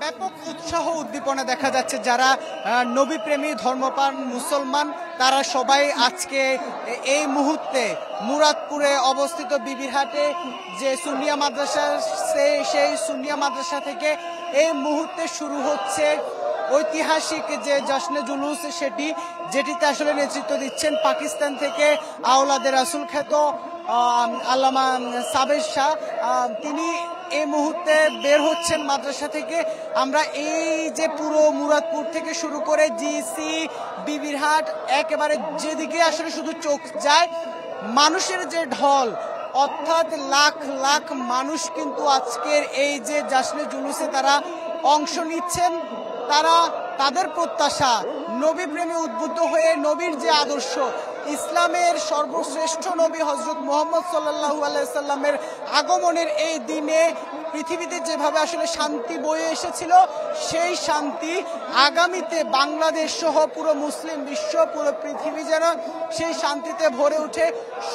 ব্যাপক উৎসাহ উদ্দীপনা দেখা যাচ্ছে। যারা নবীপ্রেমী ধর্মপ্রাণ মুসলমান তারা সবাই আজকে এই মুহূর্তে মুরাদপুরে অবস্থিত বিবিরহাটে যে সুন্নিয়া মাদ্রাসা, সেই সুন্নিয়া মাদ্রাসা থেকে এই মুহূর্তে শুরু হচ্ছে ঐতিহাসিক যে জশ্নে জুলুস, যেটিতে আসলে নেতৃত্ব দিচ্ছেন পাকিস্তান থেকে আওলাদে রাসূল খ্যাত আল্লামা সাবের শাহ। তিনি এই মুহূর্তে বের হচ্ছেন মাদ্রাসা থেকে। আমরা এই যে পুরো মুরাদপুর থেকে শুরু করে জিসি, বিবিরহাট, একেবারে যেদিকে আসলে শুধু চোখ যায় মানুষের যে ঢল, অর্থাৎ লাখ লাখ মানুষ কিন্তু আজকের এই যে জশ্নে জুলুসে তারা অংশ নিচ্ছেন। তারা তাদের প্রত্যাশা, নবী প্রেমে উদ্বুদ্ধ হয়ে নবীর যে আদর্শ, ইসলামের সর্বশ্রেষ্ঠ নবী হযরত মুহাম্মদ সাল্লাল্লাহু আলাইহি সাল্লামের আগমনের এই দিনে পৃথিবীতে যেভাবে আসলে শান্তি বয়ে এসেছিল, সেই শান্তি আগামীতে বাংলাদেশ সহ পুরো মুসলিম বিশ্ব, পুরো পৃথিবী যেন সেই শান্তিতে ভরে উঠে,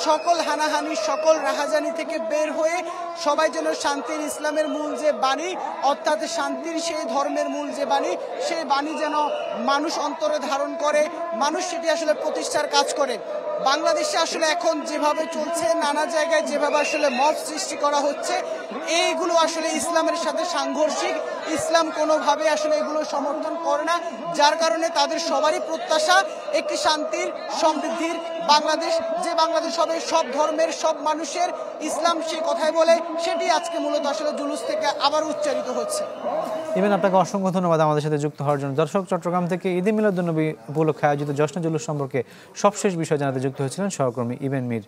সকল হানাহানি, সকল রাহাজানি থেকে বের হয়ে সবাই যেন শান্তির, ইসলামের মূল যে বাণী, অর্থাৎ শান্তির সেই ধর্মের মূল যে বাণী, সেই বাণী যেন মানুষ অন্তরে ধারণ করে, মানুষ সেটি আসলে প্রতিষ্ঠার কাজ করে। বাংলাদেশে আসলে এখন যেভাবে চলছে, নানা জায়গায় যেভাবে আসলে মব সৃষ্টি করা হচ্ছে, এইগুলো আসলে ইসলামের সাথে সাংঘর্ষিক। ইসলাম কোনোভাবে আসলে এগুলো সমর্থন করে না, যার কারণে তাদের সবারই প্রত্যাশা একটি শান্তির, সমৃদ্ধির বাংলাদেশ, যে বাংলাদেশ হবে সব ধর্মের, সব মানুষের। ইসলাম সেই কথাই বলে, সেটি আজকে মূলত আসলে জুলুস থেকে আবার উচ্চারিত হচ্ছে। ইবেন, আপনাকে অসংখ্য ধন্যবাদ আমাদের সাথে যুক্ত হওয়ার জন্য। দর্শক, চট্টগ্রাম থেকে ঈদে মিলাদুন্নবী উপলক্ষে আয়োজিত জশ্নে জুলুস সম্পর্কে সবশেষ বিষয় জানাতে যুক্ত হয়েছিলেন সহকর্মী ইবেন মীর।